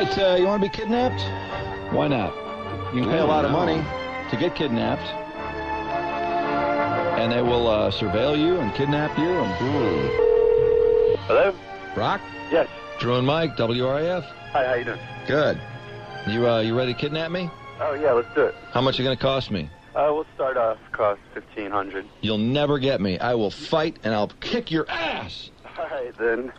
right, you want to be kidnapped? Why not? You can pay a lot of money to get kidnapped, and they will surveil you and kidnap you. Hello? Brock? Yes. Drew and Mike, WRIF. Hi, how you doing? Good. You ready to kidnap me? Oh, yeah, let's do it. How much are you going to cost me? We'll start off, cost $1,500. You'll never get me. I will fight, and I'll kick your ass. All right, then.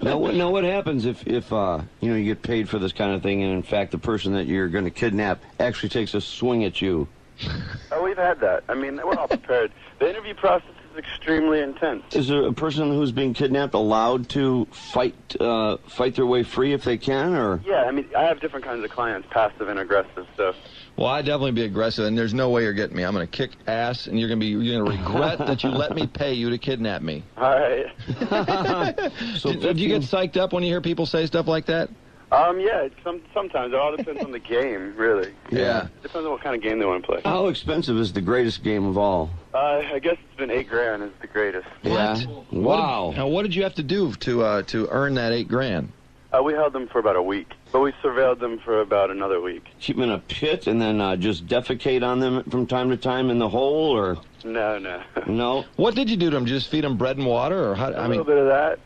Now, what happens if you get paid for this kind of thing, and in fact the person that you're going to kidnap actually takes a swing at you? Oh, we've had that. I mean, we're all prepared. The interview process is extremely intense. Is a person who's being kidnapped allowed to fight their way free if they can, or? Yeah, I mean, I have different kinds of clients, passive and aggressive, so. Well, I'd definitely be aggressive, and there's no way you're getting me. I'm going to kick ass, and you're going to regret that you let me pay you to kidnap me. All right. So do you get psyched up when you hear people say stuff like that? Yeah, sometimes. It all depends on the game, really. Yeah. It depends on what kind of game they want to play. How expensive is the greatest game of all? I guess it's been $8,000 is the greatest. Yeah. Wow. Now, what did you have to do to earn that $8,000? We held them for about a week, but we surveilled them for about another week. Keep them in a pit and then just defecate on them from time to time in the hole, or? No. No. What did you do to them? Just feed them bread and water, or how? A little bit of that.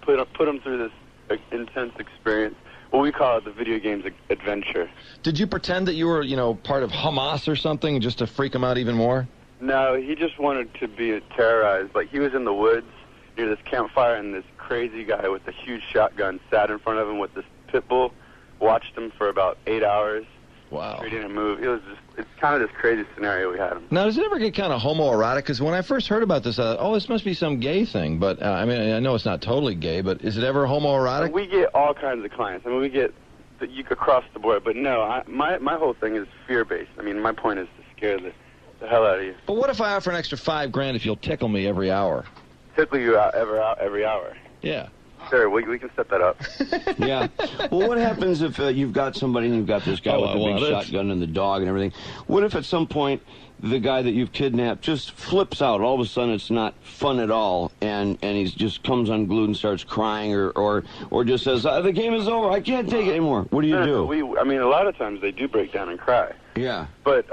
Put them through this intense experience. What we call it the video game's adventure. Did you pretend that you were, part of Hamas or something, just to freak him out even more? No, he just wanted to be terrorized. Like, he was in the woods near this campfire, and this crazy guy with a huge shotgun sat in front of him with this pit bull, watched him for about 8 hours. Wow. He didn't move. It's kind of this crazy scenario we had him. Now, does it ever get kind of homoerotic? Because when I first heard about this, I thought, this must be some gay thing. But, I know it's not totally gay, but is it ever homoerotic? We get all kinds of clients. I mean, we get across the board. But no, my whole thing is fear-based. I mean, my point is to scare the hell out of you. But what if I offer an extra $5,000 if you'll tickle me every hour? Tickle you out every hour? Yeah. Sure, we can set that up. Yeah. Well, what happens if you've got somebody and you've got this guy with the big shotgun and the dog and everything? What if at some point the guy that you've kidnapped just flips out? All of a sudden it's not fun at all, and he just comes unglued and starts crying, or just says, the game is over, I can't take it anymore. What do you do? I mean, a lot of times they do break down and cry. Yeah. But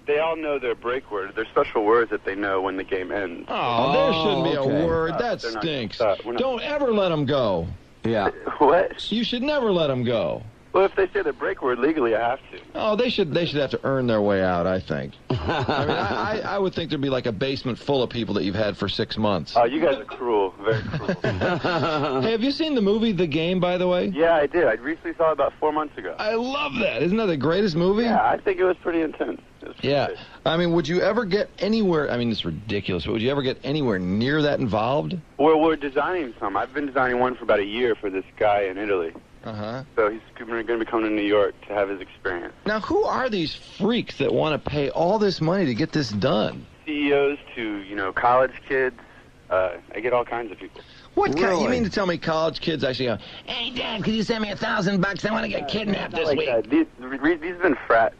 they all know their break word. There's special words that they know when the game ends. There shouldn't be a word. That stinks. Don't ever let them go. Yeah. What? You should never let them go. Well, if they say the break word legally, I have to. They should have to earn their way out, I think. I would think there'd be like a basement full of people that you've had for 6 months. You guys are cruel. Very cruel. Hey, have you seen the movie The Game, by the way? Yeah, I did. I recently saw it about 4 months ago. I love that. Isn't that the greatest movie? Yeah, I think it was pretty intense. Yeah. Good. I mean, would you ever get anywhere, it's ridiculous, but would you ever get anywhere near that involved? Well, we're designing some. I've been designing one for about a year for this guy in Italy. Uh-huh. So he's going to be coming to New York to have his experience. Now, who are these freaks that want to pay all this money to get this done? CEOs to, college kids. I get all kinds of people. What kind? You mean to tell me college kids actually go, hey, Dad, could you send me $1,000? I want to get kidnapped this week. These have been frat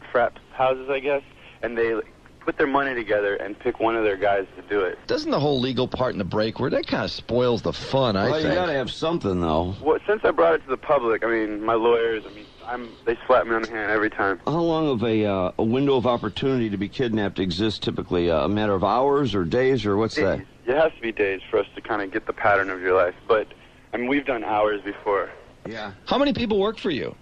houses, I guess, and they put their money together and pick one of their guys to do it. Doesn't the whole legal part in the break word, that kind of spoils the fun, I think. Well, you got to have something, though. Well, since I brought it to the public, my lawyers, they slap me on the hand every time. How long of a window of opportunity to be kidnapped exists typically? A matter of hours or days, or what's that? It has to be days for us to kind of get the pattern of your life. But, we've done hours before. Yeah. How many people work for you?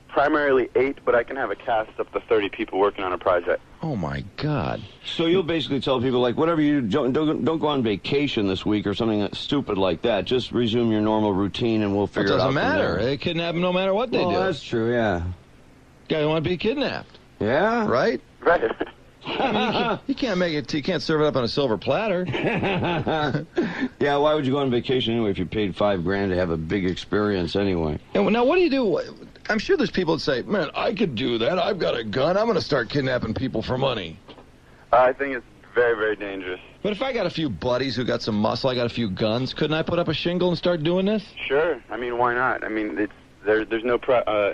Primarily 8, but I can have a cast up to 30 people working on a project. Oh, my God. So you'll basically tell people, like, whatever you do, don't go on vacation this week or something stupid like that. Just resume your normal routine, and we'll figure it out. It doesn't matter. They kidnap them no matter what they do. Oh, that's true, yeah. Guy want to be kidnapped. Yeah? Right? Right. You can't make it. You can't serve it up on a silver platter. Yeah, why would you go on vacation anyway if you paid $5,000 to have a big experience anyway? And now, what do you do? I'm sure there's people that say, man, I could do that. I've got a gun. I'm going to start kidnapping people for money. I think it's very, very dangerous. But if I got a few buddies who got some muscle, I got a few guns, couldn't I put up a shingle and start doing this? Sure. Why not? There's no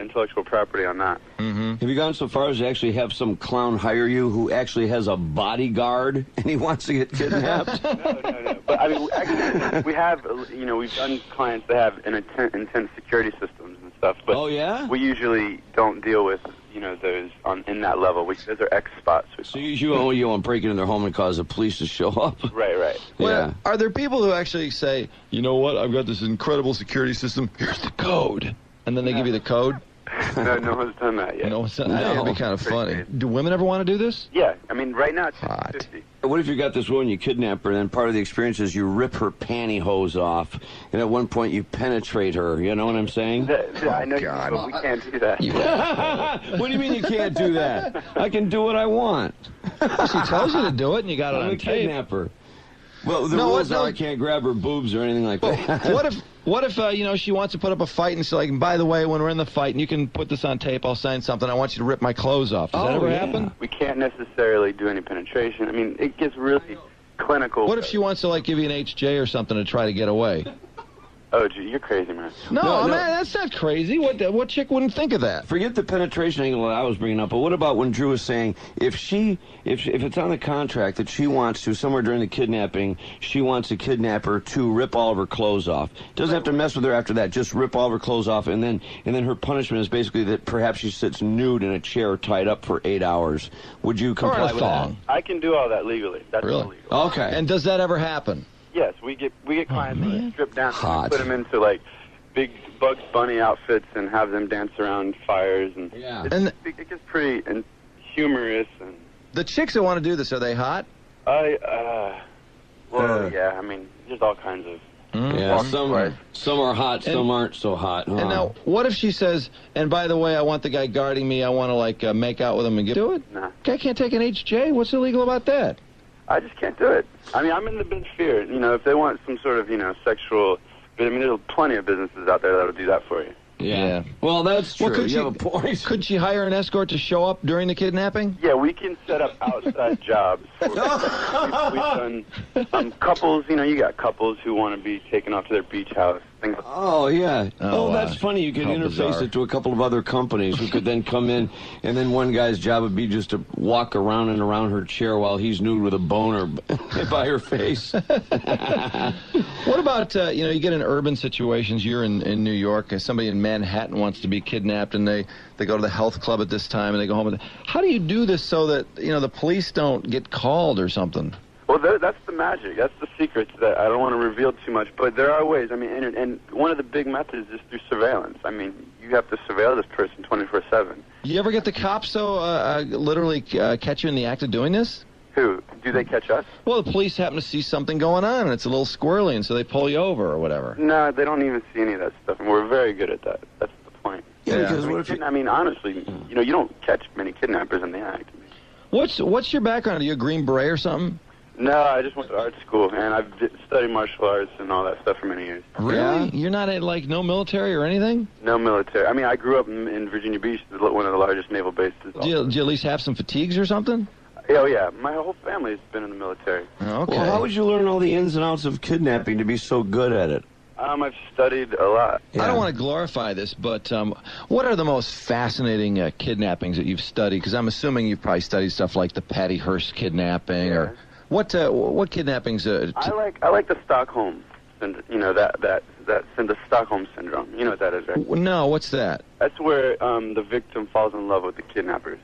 intellectual property on that. Mm-hmm. Have you gone so far as to actually have some clown hire you who actually has a bodyguard and he wants to get kidnapped? No. But actually, we have, we've done clients that have intense security systems and stuff. stuff. But oh, yeah? we usually don't deal with, those in that level. Those are X spots. So you want to break into their home and cause the police to show up? Right. Well, yeah. Are there people who actually say, you know what, I've got this incredible security system, here's the code, and then they give you the code? No one's done that yet. No one's done that. That'd be kind of funny. Do women ever want to do this? Yeah. I mean, right now it's hot. 50. What if you got this woman, you kidnap her, and then part of the experience is you rip her pantyhose off, and at one point you penetrate her, you know what I'm saying? I know, but we can't do that. What do you mean you can't do that? I can do what I want. She tells you to do it, and you got it on tape. Kidnapper. Well, the rules are I can't grab her boobs or anything like that. What if she wants to put up a fight and she's like, by the way, when we're in the fight, and you can put this on tape, I'll sign something, I want you to rip my clothes off. Does that ever happen? We can't necessarily do any penetration. I mean, it gets really clinical. What if she wants to, give you an HJ or something to try to get away? Oh, gee, you're crazy, man. No, man, that's not crazy. What chick wouldn't think of that? Forget the penetration angle that I was bringing up, but what about when Drew was saying if it's on the contract that she wants to, somewhere during the kidnapping, she wants the kidnapper to rip all of her clothes off. Doesn't have to mess with her after that, just rip all of her clothes off, and then her punishment is basically that perhaps she sits nude in a chair tied up for 8 hours. Would you comply with that? I can do all that legally. That's really illegal. Okay. And does that ever happen? Yes, we get clients that strip down and put them into big Bugs Bunny outfits and have them dance around fires, and it gets pretty humorous. And the chicks that want to do this, are they hot? Yeah, I mean, there's all kinds of. Yeah, some are hot, some aren't so hot. And now, what if she says, and by the way, I want the guy guarding me, I want to make out with him and do it? Nah. Guy can't take an HJ? What's illegal about that? I just can't do it. I mean, I'm in the big fear. If they want some sort of, sexual... I mean, there's plenty of businesses out there that'll do that for you. Yeah. Well, that's true. Well, you have a point. Could she hire an escort to show up during the kidnapping? Yeah, we can set up outside jobs. We've done couples. You got couples who want to be taken off to their beach house. Things like yeah. Oh, that's funny. You could interface it to a couple of other companies who could then come in, and then one guy's job would be just to walk around and around her chair while he's nude with a boner by her face. What about, you get in urban situations, you're in New York, and somebody in Manhattan wants to be kidnapped, and they go to the health club at this time, and they go home. How do you do this so that, the police don't get called or something? Well, that's the magic. That's the secret that I don't want to reveal too much. But there are ways. I mean, and one of the big methods is through surveillance. I mean, you have to surveil this person 24/7. You ever get the cops, literally catch you in the act of doing this? Who? Do they catch us? Well, the police happen to see something going on, and it's a little squirrely, and so they pull you over or whatever. No, they don't even see any of that stuff, and we're very good at that. That's the point. Yeah, because I mean, honestly, you don't catch many kidnappers in the act. What's your background? Are you a Green Beret or something? No, I just went to art school, and I've studied martial arts and all that stuff for many years. Really? Yeah. You're not in, no military or anything? No military. I mean, I grew up in Virginia Beach, one of the largest naval bases. Do you at least have some fatigues or something? Oh, yeah. My whole family's been in the military. Okay. Well, how would you learn all the ins and outs of kidnapping to be so good at it? I've studied a lot. Yeah. I don't want to glorify this, but what are the most fascinating kidnappings that you've studied? Because I'm assuming you've probably studied stuff like the Patty Hearst kidnapping or... What kidnappings? I like the Stockholm, the Stockholm syndrome. You know what that is, right? No, what's that? That's where the victim falls in love with the kidnappers.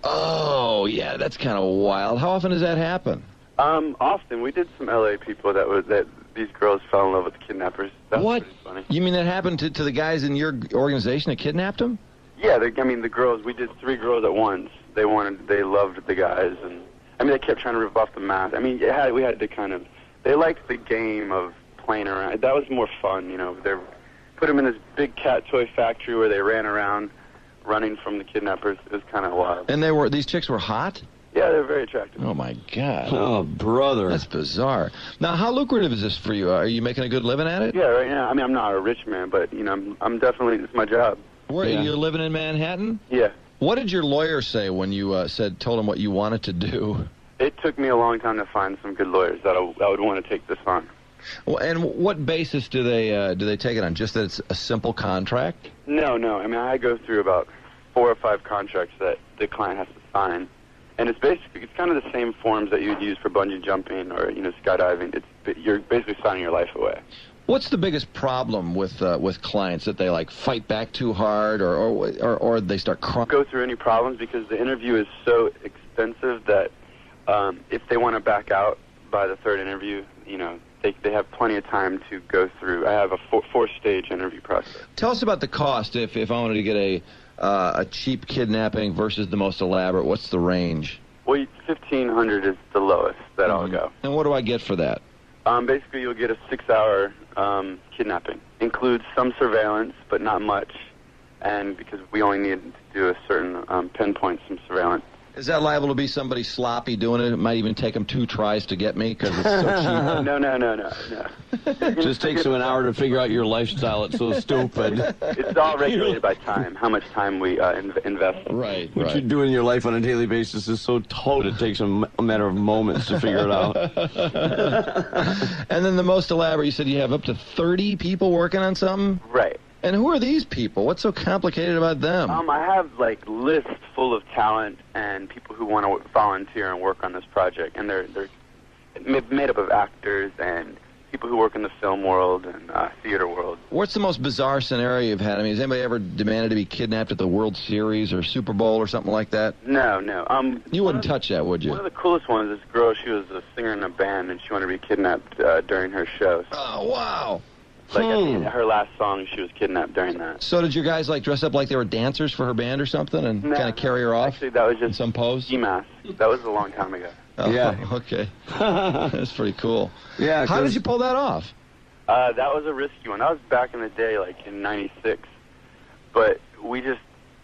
Oh, yeah, that's kind of wild. How often does that happen? Often. We did some L.A. people that these girls fell in love with the kidnappers. That was pretty funny. You mean that happened to the guys in your organization that kidnapped them? Yeah, the girls. We did 3 girls at once. They loved the guys, and they kept trying to rip off the mask. We had to they liked the game of playing around. That was more fun, They put them in this big cat toy factory where they ran around, running from the kidnappers. It was kind of wild. And these chicks were hot? Yeah, they're very attractive. Oh, my God. Oh, brother. That's bizarre. Now, how lucrative is this for you? Are you making a good living at it? Yeah, right now. I'm not a rich man, but, I'm definitely, it's my job. You're living in Manhattan? Yeah. What did your lawyer say when you told him what you wanted to do? It took me a long time to find some good lawyers that I would want to take this on. Well, and what basis do they take it on? Just that it's a simple contract? No. I go through about 4 or 5 contracts that the client has to sign, and it's kind of the same forms that you would use for bungee jumping or skydiving. You're basically signing your life away. What's the biggest problem with clients, that they like fight back too hard, or they start crying? Go through any problems because the interview is so extensive that if they want to back out by the third interview, they have plenty of time to go through. I have a four-stage interview process. Tell us about the cost. If I wanted to get a cheap kidnapping versus the most elaborate, what's the range? Well, $1,500 is the lowest that I'll go. And what do I get for that? Basically, you'll get a 6-hour kidnapping. Includes some surveillance, but not much. And because we only need to do a certain pinpoint, some surveillance. Is that liable to be somebody sloppy doing it? It might even take them 2 tries to get me because it's so cheap. No. Just takes them an hour to figure out your lifestyle. It's so stupid. It's all regulated by time, how much time we invest. Right. What you do in your life on a daily basis is so total. It takes a matter of moments to figure it out. And then the most elaborate, you said you have up to 30 people working on something? Right. And who are these people? What's so complicated about them? I have lists full of talent and people who want to volunteer and work on this project, and they're made up of actors and people who work in the film world and theater world. What's the most bizarre scenario you've had? I mean, has anybody ever demanded to be kidnapped at the World Series or Super Bowl or something like that? No. You wouldn't touch that, would you? One of the coolest ones, this girl, she was a singer in a band, and she wanted to be kidnapped during her show. Oh, wow. At the end of her last song, she was kidnapped during that. So did your guys dress up like they were dancers for her band or something and kind of carry her off? Actually, that was just in some pose? ski mask. That was a long time ago. Oh, yeah. Okay. That's pretty cool. Yeah. How did you pull that off? That was a risky one. That was back in the day, in '96. But we just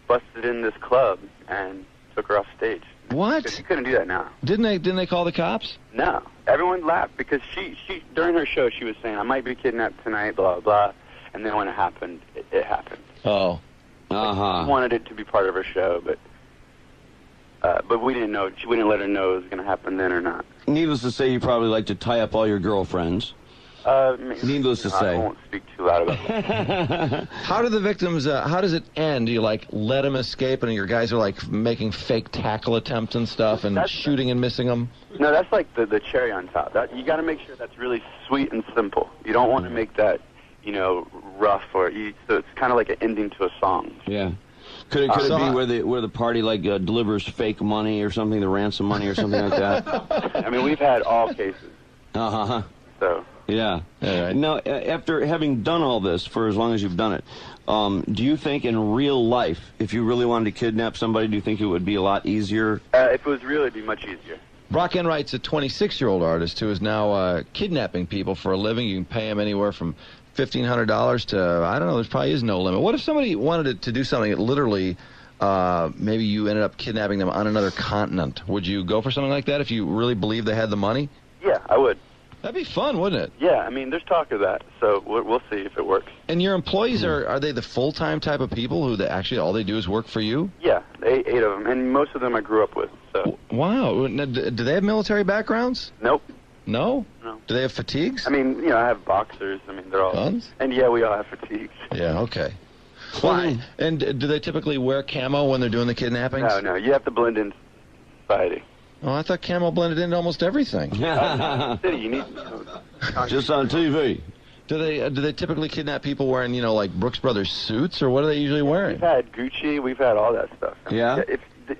busted in this club and took her off stage. What? You couldn't do that now. Didn't they call the cops? No. Everyone laughed because she during her show she was saying, I might be kidnapped tonight, blah, blah. And then when it happened, it happened. Oh. She wanted it to be part of her show, but we didn't know. We didn't let her know it was going to happen then or not. Needless to say, you probably like to tie up all your girlfriends. Needless to say. I won't speak too loud about that. How do the victims, how does it end? Do you let them escape and your guys are making fake tackle attempts and stuff and shooting and missing them? No, that's the cherry on top. You got to make sure that's really sweet and simple. You don't want to make that, rough so it's kind of like an ending to a song. Yeah. Could it be where the party delivers fake money or something, the ransom money or something like that? I mean, we've had all cases. Uh-huh. So. Yeah. Right. Now, after having done all this for as long as you've done it, do you think in real life, if you really wanted to kidnap somebody, do you think it would be a lot easier? If it was real, it'd be much easier. Brock Enright's a 26-year-old artist who is now kidnapping people for a living. You can pay him anywhere from $1,500 to, I don't know, there probably is no limit. What if somebody wanted to do something that literally, maybe you ended up kidnapping them on another continent? Would you go for something like that if you really believed they had the money? Yeah, I would. That'd be fun, wouldn't it? Yeah, I mean, there's talk of that, so we'll see if it works. And your employees, are they the full-time type of people who actually all they do is work for you? Yeah, 8 of them, and most of them I grew up with. So. Wow. Now, do they have military backgrounds? Nope. No? No. Do they have fatigues? I mean, I have boxers. I mean, they're all... Guns? And yeah, we all have fatigues. Yeah, okay. Why? And do they typically wear camo when they're doing the kidnappings? No, you have to blend in society. Oh, I thought camo blended into almost everything. City, you need just on TV. Do they typically kidnap people wearing, Brooks Brothers suits, or what are they usually wearing? We've had Gucci, we've had all that stuff. Yeah?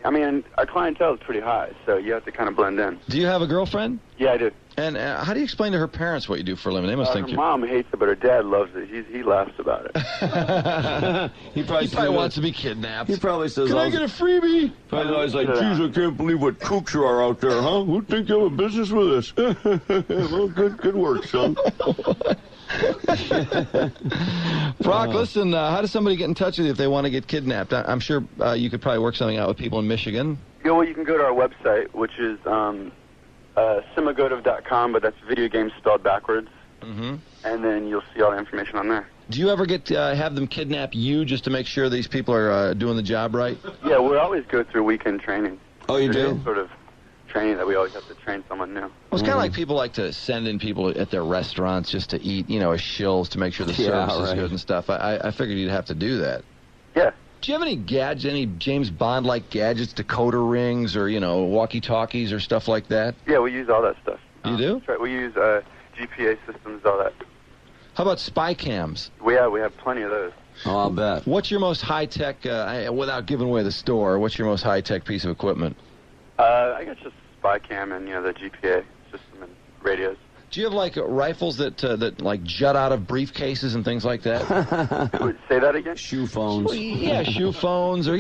Our clientele is pretty high, so you have to kind of blend in. Do you have a girlfriend? Yeah, I do. And how do you explain to her parents what you do for a living? They must think her mom hates it, but her dad loves it. He laughs about it. He probably wants to be kidnapped. He probably says, "Can I get a freebie?" Probably always like, "Geez, I can't believe what kooks you are out there, huh? Who'd think you have a business with us?" Well, good work, son. Brock, listen, how does somebody get in touch with you if they want to get kidnapped? I'm sure you could probably work something out with people in Michigan. Yeah, well, you can go to our website, which is simagotiv.com, but that's video games spelled backwards. Mm-hmm. And then you'll see all the information on there. Do you ever get to have them kidnap you just to make sure these people are doing the job right? Yeah, we always go through weekend training. Oh, you do? Sort of training that we always have to train someone new. Well, it's kind of like people like to send in people at their restaurants just to eat, as shills to make sure the service is good and stuff. I figured you'd have to do that. Yeah. Do you have any gadgets, any James Bond-like gadgets, decoder rings or, walkie-talkies or stuff like that? Yeah, we use all that stuff. You do? That's right. We use GPA systems, all that. How about spy cams? We have plenty of those. Oh, I'll bet. What's your most high-tech, without giving away the store, what's your most high-tech piece of equipment? I guess just spy cam and, the GPA system and radios. Do you have, like, rifles that like, jut out of briefcases and things like that? Say that again? Shoe phones. Well, yeah, shoe phones or,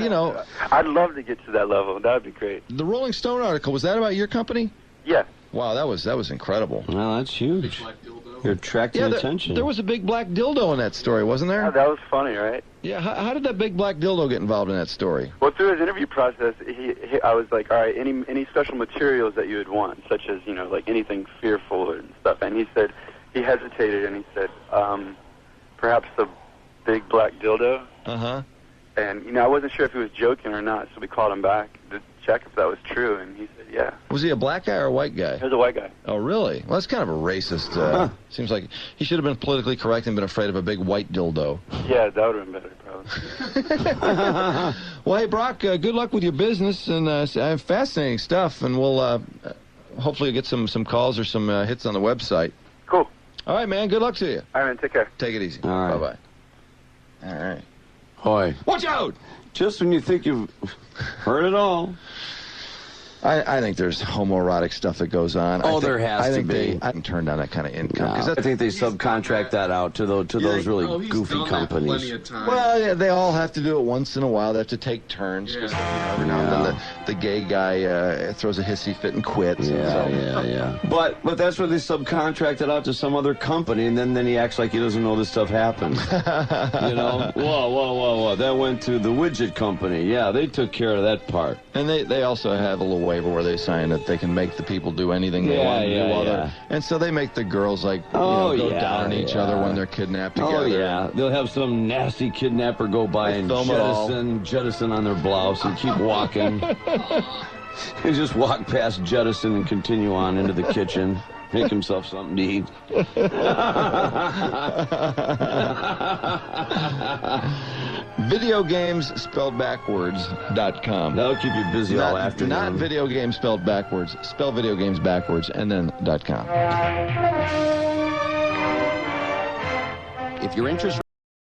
I'd love to get to that level. That would be great. The Rolling Stone article, was that about your company? Yeah. Wow, that was incredible. Well, that's huge. You're attracting attention. There was a big black dildo in that story, wasn't there? Yeah, that was funny, right? Yeah, how did that big black dildo get involved in that story? Well, through his interview process, I was like, all right, any special materials that you would want, such as, like anything fearful and stuff. And he said, he hesitated and he said, perhaps the big black dildo. Uh-huh. And, I wasn't sure if he was joking or not, so we called him back to check if that was true, and he said, yeah. Was he a black guy or a white guy? He was a white guy. Oh, really? Well, that's kind of a racist. Seems like he should have been politically correct and been afraid of a big white dildo. Yeah, that would have been better, probably. Well, hey, Brock, good luck with your business, and fascinating stuff, and we'll hopefully get some calls or some hits on the website. Cool. All right, man. Good luck to you. All right, man. Take care. Take it easy. All right. Bye-bye. All right. Hoy. Watch out! Just when you think you've heard it all. I think there's homoerotic stuff that goes on. There has to be. I can turn down that kind of income. I think they subcontract that out to those really goofy companies. Well, yeah, they all have to do it once in a while. They have to take turns. Because every now and then the gay guy throws a hissy fit and quits. Yeah. But that's where they subcontract it out to some other company, and then he acts like he doesn't know this stuff happens. Whoa. That went to the widget company. Yeah, they took care of that part. And they also have a little waiver where they sign that they can make the people do anything they want to do. And so they make the girls go down on each other when they're kidnapped together. Oh, yeah. They'll have some nasty kidnapper go by and jettison on their blouse and keep walking. And just walk past jettison and continue on into the kitchen. Make himself something to eat. Videogamesspelledbackwards.com. That'll keep you busy all afternoon. Not video games spelled backwards. Spell video games backwards and then .com. If you're interested